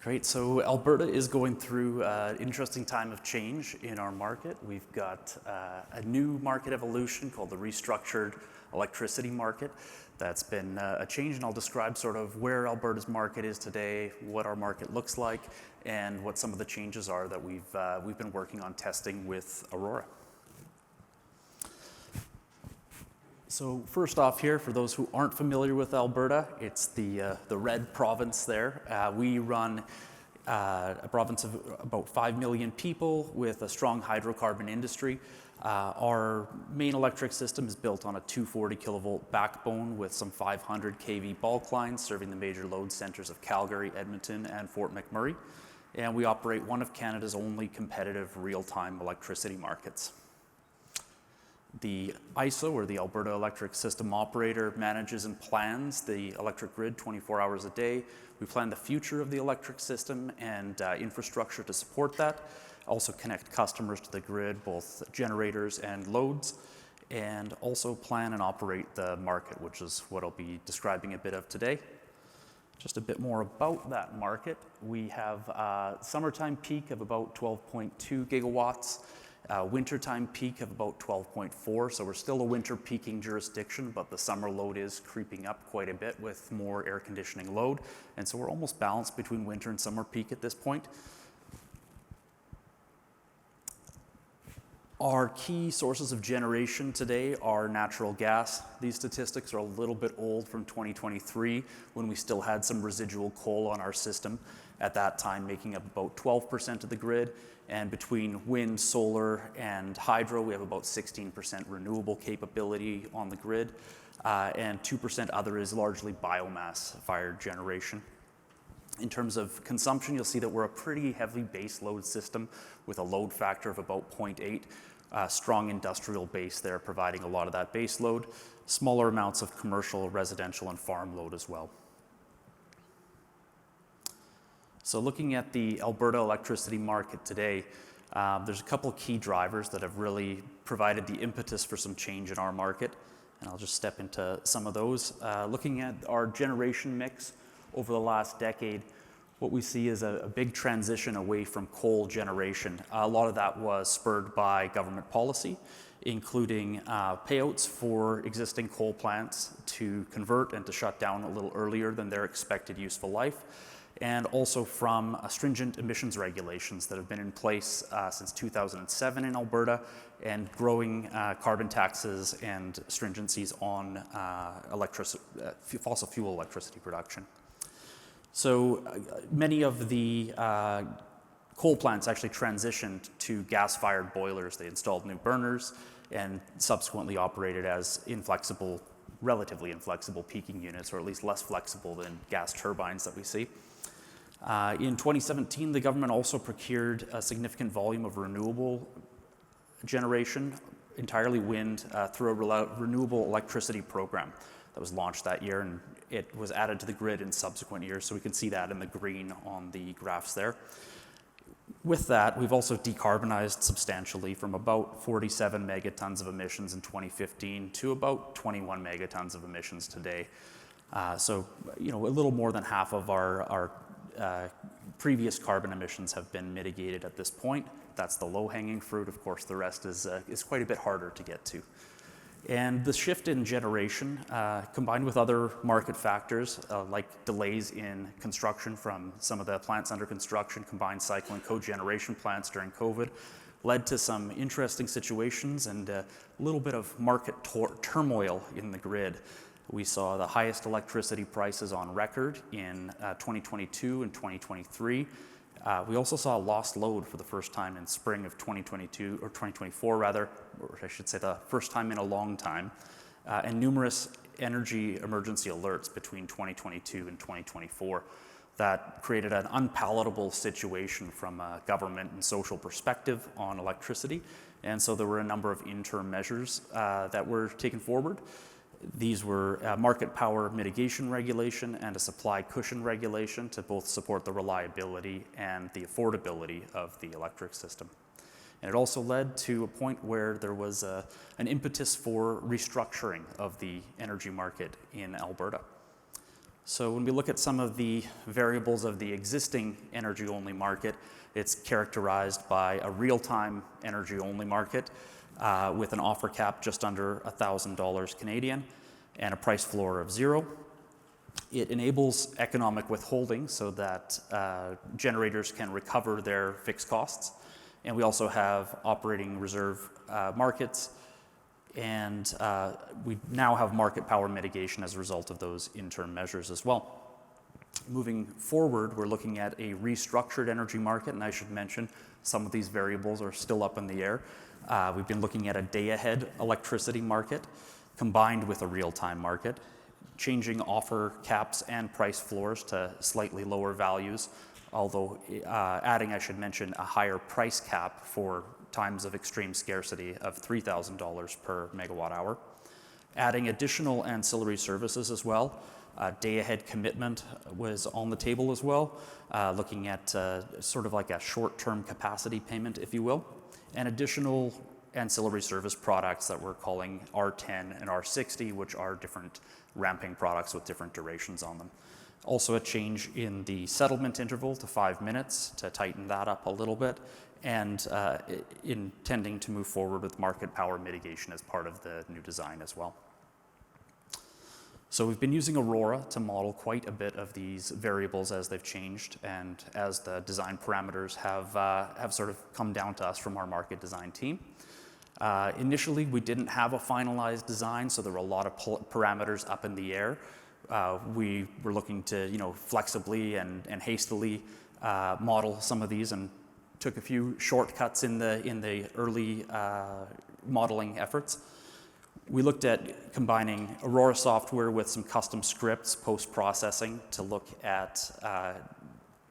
Great, so Alberta is going through an interesting time of change in our market. We've got a new market evolution called the restructured electricity market. That's been a change, and I'll describe sort of where Alberta's market is today, what our market looks like, and what some of the changes are that we've been working on testing with Aurora. So first off here, for those who aren't familiar with Alberta, it's the red province there. We run a province of about 5 million people with a strong hydrocarbon industry. Our main electric system is built on a 240 kilovolt backbone with some 500 kV bulk lines serving the major load centers of Calgary, Edmonton, and Fort McMurray. And we operate one of Canada's only competitive real-time electricity markets. The AESO, or the Alberta Electric System Operator, manages and plans the electric grid 24 hours a day. We plan the future of the electric system and infrastructure to support that. Also connect customers to the grid, both generators and loads, and also plan and operate the market, which is what I'll be describing a bit of today. Just a bit more about that market. We have a summertime peak of about 12.2 gigawatts. Wintertime peak of about 12.4, so we're still a winter peaking jurisdiction, but the summer load is creeping up quite a bit with more air conditioning load, and so we're almost balanced between winter and summer peak at this point. Our key sources of generation today are natural gas. These statistics are a little bit old from 2023 when we still had some residual coal on our system at that time, making up about 12% of the grid. And between wind, solar, and hydro, we have about 16% renewable capability on the grid, and 2% other is largely biomass-fired generation. In terms of consumption, you'll see that we're a pretty heavy base load system with a load factor of about 0.8. Strong industrial base there providing a lot of that base load. Smaller amounts of commercial, residential, and farm load as well. So looking at the Alberta electricity market today, there's a couple key drivers that have really provided the impetus for some change in our market, and I'll just step into some of those. Looking at our generation mix over the last decade, what we see is a big transition away from coal generation. A lot of that was spurred by government policy, including payouts for existing coal plants to convert and to shut down a little earlier than their expected useful life, and also from stringent emissions regulations that have been in place since 2007 in Alberta, and growing carbon taxes and stringencies on fossil fuel electricity production. So many of the coal plants actually transitioned to gas-fired boilers. They installed new burners and subsequently operated as relatively inflexible peaking units, or at least less flexible than gas turbines that we see. In 2017, the government also procured a significant volume of renewable generation, entirely wind, through a renewable electricity program that was launched that year, and it was added to the grid in subsequent years, so we can see that in the green on the graphs there. With that, we've also decarbonized substantially from about 47 megatons of emissions in 2015 to about 21 megatons of emissions today. So, a little more than half of our previous carbon emissions have been mitigated at this point. That's the low-hanging fruit. Of course, the rest is quite a bit harder to get to. And the shift in generation, combined with other market factors like delays in construction from some of the plants under construction, combined cycle and cogeneration plants during COVID, led to some interesting situations and a little bit of market turmoil in the grid. We saw the highest electricity prices on record in 2022 and 2023. We also saw lost load for the first time in spring of 2022, or 2024 rather, or I should say the first time in a long time, and numerous energy emergency alerts between 2022 and 2024 that created an unpalatable situation from a government and social perspective on electricity. And so there were a number of interim measures that were taken forward. These were market power mitigation regulation and a supply cushion regulation to both support the reliability and the affordability of the electric system. And it also led to a point where there was an impetus for restructuring of the energy market in Alberta. So when we look at some of the variables of the existing energy-only market, it's characterized by a real-time energy-only market with an offer cap just under $1,000 Canadian and a price floor of 0. It enables economic withholding so that generators can recover their fixed costs. And we also have operating reserve markets, and we now have market power mitigation as a result of those interim measures as well. Moving forward, we're looking at a restructured energy market, and I should mention some of these variables are still up in the air. We've been looking at a day-ahead electricity market combined with a real-time market, changing offer caps and price floors to slightly lower values, although adding, I should mention, a higher price cap for times of extreme scarcity of $3,000 per megawatt hour. Adding additional ancillary services as well. Day-ahead commitment was on the table as well, looking at sort of like a short-term capacity payment, if you will, and additional ancillary service products that we're calling R10 and R60, which are different ramping products with different durations on them. Also a change in the settlement interval to 5 minutes to tighten that up a little bit, and intending to move forward with market power mitigation as part of the new design as well. So we've been using Aurora to model quite a bit of these variables as they've changed and as the design parameters have sort of come down to us from our market design team. Initially, we didn't have a finalized design, so there were a lot of parameters up in the air. We were looking to, flexibly and hastily model some of these, and took a few shortcuts in the early modeling efforts. We looked at combining Aurora software with some custom scripts post-processing to look at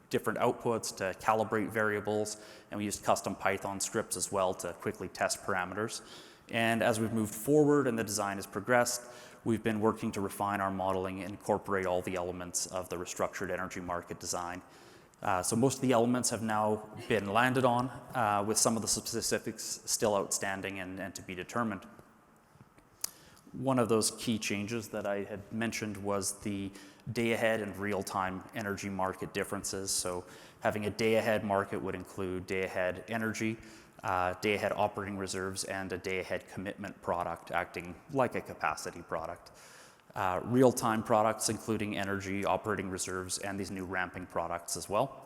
different outputs, to calibrate variables, and we used custom Python scripts as well to quickly test parameters. And as we've moved forward and the design has progressed, we've been working to refine our modeling and incorporate all the elements of the restructured energy market design. So most of the elements have now been landed on, with some of the specifics still outstanding and to be determined. One of those key changes that I had mentioned was the day-ahead and real-time energy market differences. So having a day-ahead market would include day-ahead energy, day-ahead operating reserves, and a day-ahead commitment product acting like a capacity product. Real-time products including energy, operating reserves, and these new ramping products as well.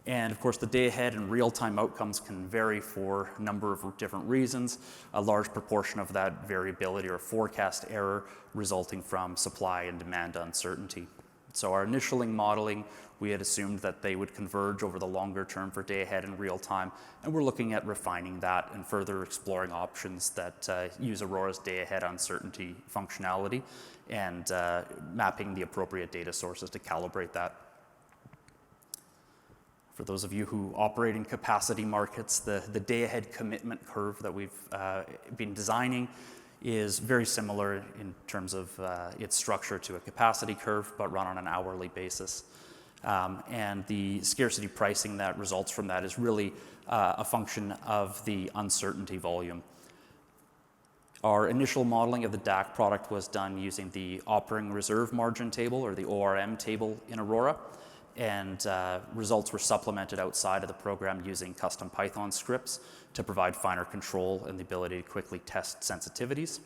And of course, the day-ahead and real-time outcomes can vary for a number of different reasons. A large proportion of that variability or forecast error resulting from supply and demand uncertainty. So our initial modeling, we had assumed that they would converge over the longer term for day-ahead and real-time, and we're looking at refining that and further exploring options that use Aurora's day-ahead uncertainty functionality and mapping the appropriate data sources to calibrate that. For those of you who operate in capacity markets, the day-ahead commitment curve that we've been designing is very similar in terms of its structure to a capacity curve, but run on an hourly basis. And the scarcity pricing that results from that is really a function of the uncertainty volume. Our initial modeling of the DAC product was done using the operating reserve margin table, or the ORM table in Aurora, and results were supplemented outside of the program using custom Python scripts to provide finer control and the ability to quickly test sensitivities.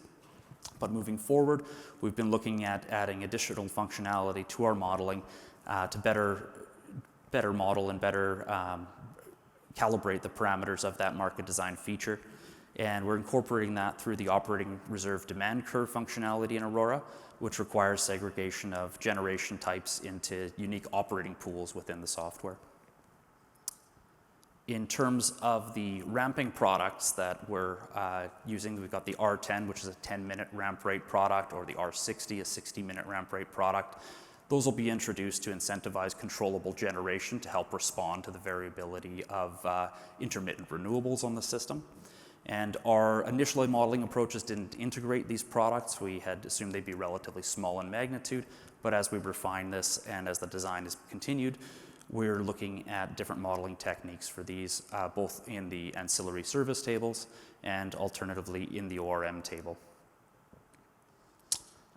But moving forward, we've been looking at adding additional functionality to our modeling to better model and better calibrate the parameters of that market design feature. And we're incorporating that through the operating reserve demand curve functionality in Aurora, which requires segregation of generation types into unique operating pools within the software. In terms of the ramping products that we're using, we've got the R10, which is a 10-minute ramp rate product, or the R60, a 60-minute ramp rate product. Those will be introduced to incentivize controllable generation to help respond to the variability of intermittent renewables on the system. And our initial modeling approaches didn't integrate these products. We had assumed they'd be relatively small in magnitude, but as we refine this and as the design is continued, we're looking at different modeling techniques for these, both in the ancillary service tables and alternatively in the ORM table.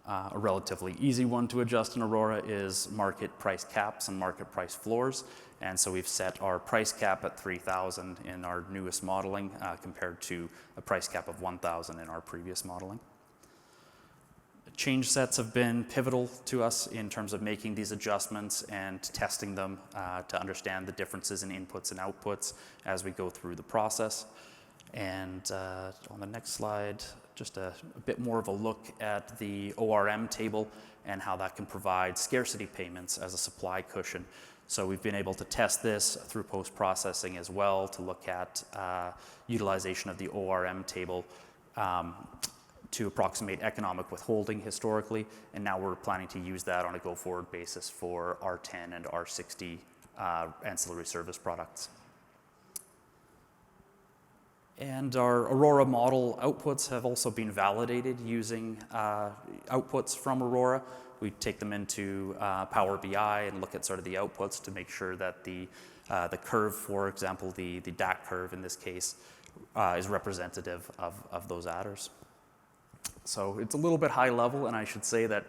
A relatively easy one to adjust in Aurora is market price caps and market price floors. And so we've set our price cap at 3,000 in our newest modeling compared to a price cap of 1,000 in our previous modeling. Change sets have been pivotal to us in terms of making these adjustments and testing them to understand the differences in inputs and outputs as we go through the process. And on the next slide, just a bit more of a look at the ORM table and how that can provide scarcity payments as a supply cushion. So we've been able to test this through post-processing as well to look at utilization of the ORM table to approximate economic withholding historically, and now we're planning to use that on a go-forward basis for R10 and R60 ancillary service products. And our Aurora model outputs have also been validated using outputs from Aurora. We take them into Power BI and look at sort of the outputs to make sure that the curve, for example, the DAC curve in this case, is representative of those adders. So it's a little bit high level, and I should say that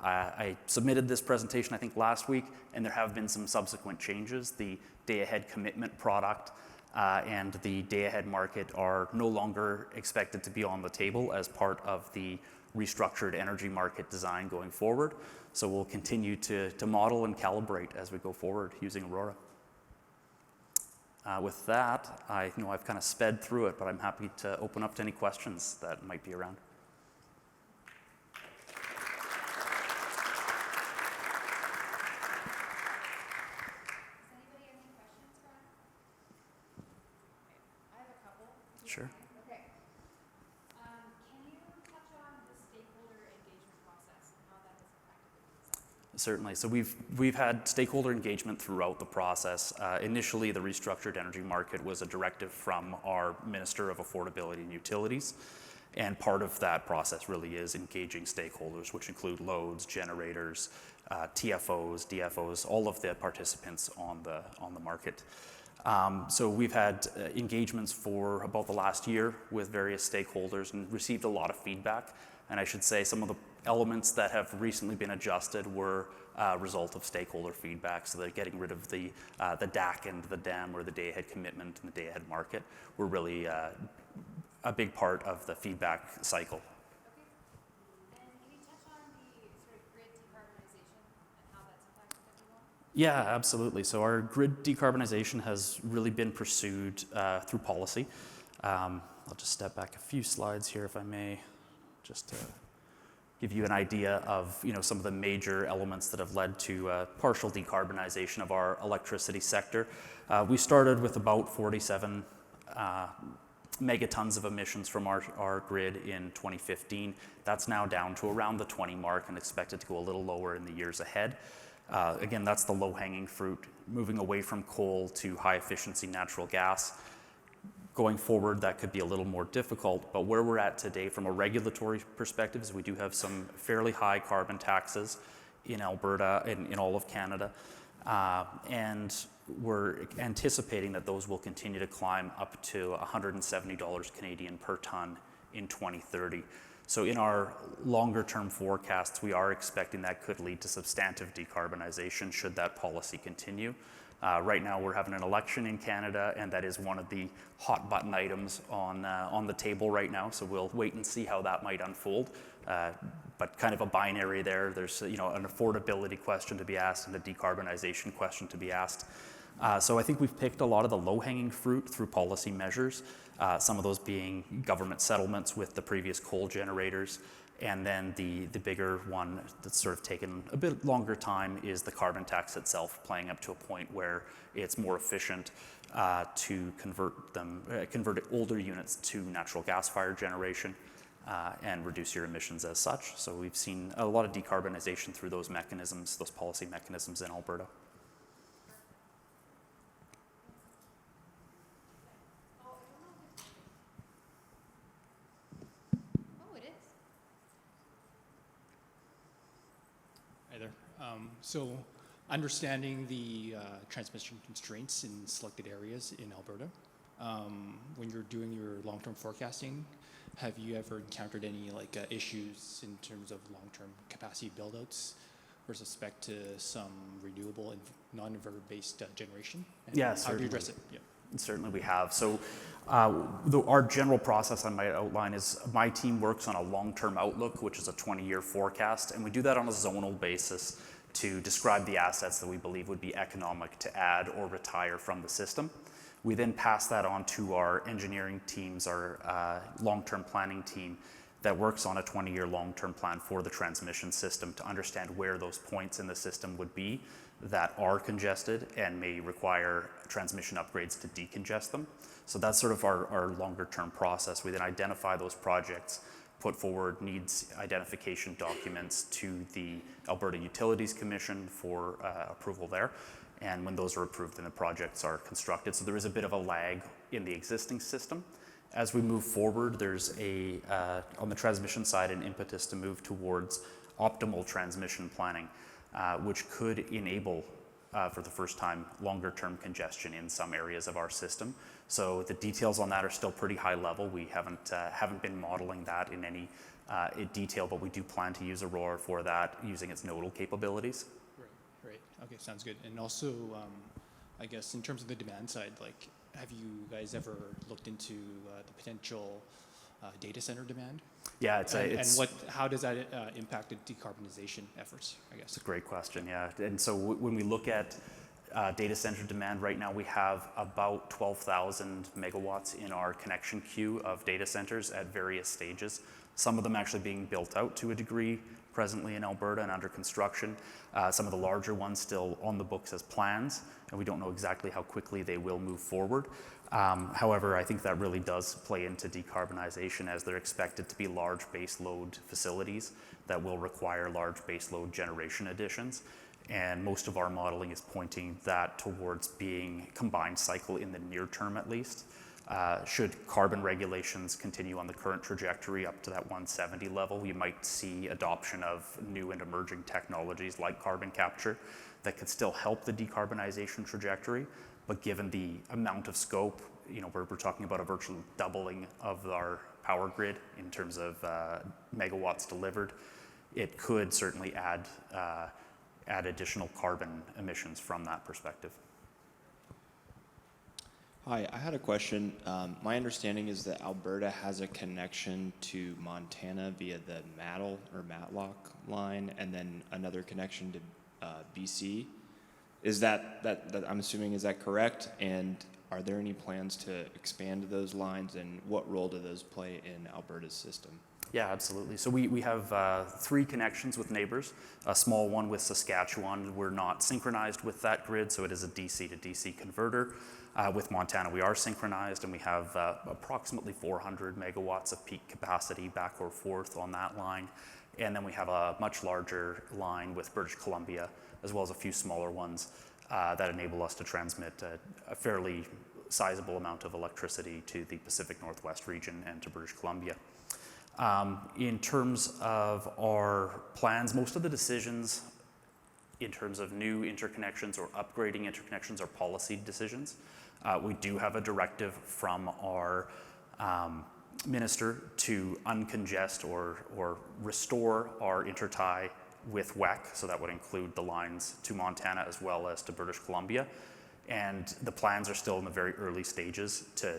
I submitted this presentation, I think, last week, and there have been some subsequent changes. The day-ahead commitment product and the day-ahead market are no longer expected to be on the table as part of the restructured energy market design going forward. So we'll continue to model and calibrate as we go forward using Aurora. With that, I've kind of sped through it, but I'm happy to open up to any questions that might be around. Sure. Okay. Can you touch on the stakeholder engagement process and how that has impacted the design? Certainly. So we've had stakeholder engagement throughout the process. Initially, the restructured energy market was a directive from our Minister of Affordability and Utilities, and part of that process really is engaging stakeholders, which include loads, generators, TFOs, DFOs, all of the participants on the market. So we've had engagements for about the last year with various stakeholders and received a lot of feedback. And I should say some of the elements that have recently been adjusted were a result of stakeholder feedback. So they're getting rid of the DAC and the DAM, or the day-ahead commitment and the day-ahead market, were really a big part of the feedback cycle. Okay. And can you touch on the sort of grid decarbonization and how that's impacted everyone? Yeah, absolutely. So our grid decarbonization has really been pursued through policy. I'll just step back a few slides here, if I may, just to give you an idea of some of the major elements that have led to partial decarbonization of our electricity sector. We started with about 47 megatons of emissions from our grid in 2015. That's now down to around the 20 mark and expected to go a little lower in the years ahead. Again, that's the low-hanging fruit, moving away from coal to high-efficiency natural gas. Going forward, that could be a little more difficult, but where we're at today from a regulatory perspective is we do have some fairly high carbon taxes in Alberta and in all of Canada, and we're anticipating that those will continue to climb up to $170 Canadian per ton in 2030. So in our longer-term forecasts, we are expecting that could lead to substantive decarbonization should that policy continue. Right now, we're having an election in Canada, and that is one of the hot-button items on the table right now. So we'll wait and see how that might unfold. But kind of a binary there. There's an affordability question to be asked and a decarbonization question to be asked. So I think we've picked a lot of the low-hanging fruit through policy measures. Some of those being government settlements with the previous coal generators. And then the bigger one that's sort of taken a bit longer time is the carbon tax itself, playing up to a point where it's more efficient to convert older units to natural gas-fired generation and reduce your emissions as such. So we've seen a lot of decarbonization through those mechanisms, those policy mechanisms in Alberta. So understanding the transmission constraints in selected areas in Alberta, when you're doing your long-term forecasting, have you ever encountered any issues in terms of long-term capacity buildouts with respect to some renewable and non-inverter-based generation? And Yeah, how do certainly. you address it? Yeah. Certainly we have. So our general process I might outline is my team works on a long-term outlook, which is a 20-year forecast, and we do that on a zonal basis to describe the assets that we believe would be economic to add or retire from the system. We then pass that on to our engineering teams, our long-term planning team that works on a 20-year long-term plan for the transmission system to understand where those points in the system would be that are congested and may require transmission upgrades to decongest them. So that's sort of our longer term process. We then identify those projects, put forward needs identification documents to the Alberta Utilities Commission for approval there. And when those are approved, then the projects are constructed. So there is a bit of a lag in the existing system. As we move forward, there's on the transmission side, an impetus to move towards optimal transmission planning, which could enable, for the first time, longer term congestion in some areas of our system. So the details on that are still pretty high level. We haven't been modeling that in any detail, but we do plan to use Aurora for that using its nodal capabilities. Right. Okay, sounds good. And also, I guess in terms of the demand side, have you guys ever looked into the potential data center demand? Yeah, how does that impact the decarbonization efforts, I guess? It's a great question, yeah. And so when we look at data center demand right now, we have about 12,000 megawatts in our connection queue of data centers at various stages. Some of them actually being built out to a degree presently in Alberta and under construction. Some of the larger ones still on the books as plans, and we don't know exactly how quickly they will move forward. However, I think that really does play into decarbonization, as they're expected to be large base load facilities that will require large base load generation additions. And most of our modeling is pointing that towards being combined cycle in the near term at least. Should carbon regulations continue on the current trajectory up to that 170 level, you might see adoption of new and emerging technologies like carbon capture that could still help the decarbonization trajectory. But given the amount of scope, we're talking about a virtual doubling of our power grid in terms of megawatts delivered, it could certainly add additional carbon emissions from that perspective. Hi, I had a question. My understanding is that Alberta has a connection to Montana via the Matlock line, and then another connection to BC. Is that I'm assuming, is that correct? And are there any plans to expand those lines, and what role do those play in Alberta's system? Yeah, absolutely. So we have 3 connections with neighbors, a small one with Saskatchewan. We're not synchronized with that grid, so it is a DC to DC converter. With Montana, we are synchronized, and we have approximately 400 megawatts of peak capacity back or forth on that line. And then we have a much larger line with British Columbia, as well as a few smaller ones that enable us to transmit a fairly sizable amount of electricity to the Pacific Northwest region and to British Columbia. In terms of our plans, most of the decisions in terms of new interconnections or upgrading interconnections are policy decisions. We do have a directive from our minister to uncongest or restore our intertie with WEC, so that would include the lines to Montana as well as to British Columbia. And the plans are still in the very early stages to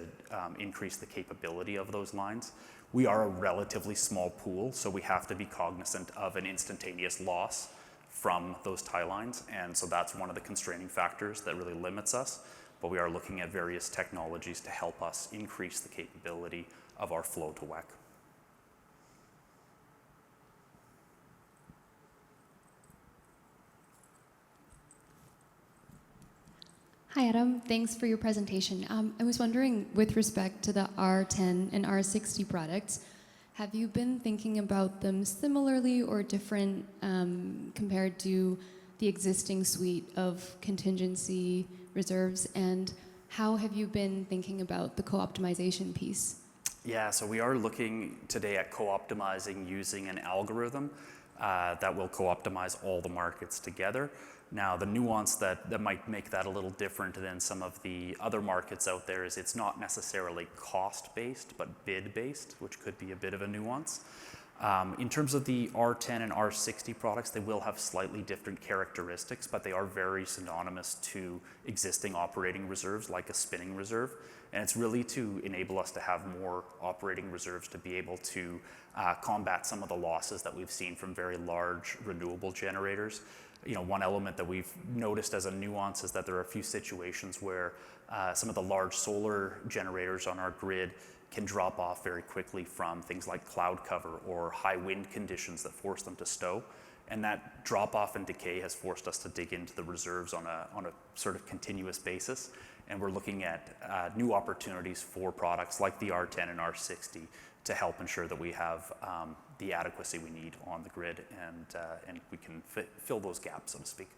increase the capability of those lines. We are a relatively small pool, so we have to be cognizant of an instantaneous loss from those tie lines, and so that's one of the constraining factors that really limits us. But we are looking at various technologies to help us increase the capability of our flow to WEC. Hi, Adam. Thanks for your presentation. I was wondering, with respect to the R10 and R60 products, have you been thinking about them similarly or different compared to the existing suite of contingency reserves? And how have you been thinking about the co-optimization piece? Yeah, so we are looking today at co-optimizing using an algorithm that will co-optimize all the markets together. Now, the nuance that might make that a little different than some of the other markets out there is it's not necessarily cost-based, but bid-based, which could be a bit of a nuance. In terms of the R10 and R60 products, they will have slightly different characteristics, but they are very synonymous to existing operating reserves, like a spinning reserve. And it's really to enable us to have more operating reserves to be able to combat some of the losses that we've seen from very large renewable generators. One element that we've noticed as a nuance is that there are a few situations where some of the large solar generators on our grid can drop off very quickly from things like cloud cover or high wind conditions that force them to stow. And that drop off and decay has forced us to dig into the reserves on a sort of continuous basis. And we're looking at new opportunities for products like the R10 and R60 to help ensure that we have the adequacy we need on the grid and we can fill those gaps, so to speak.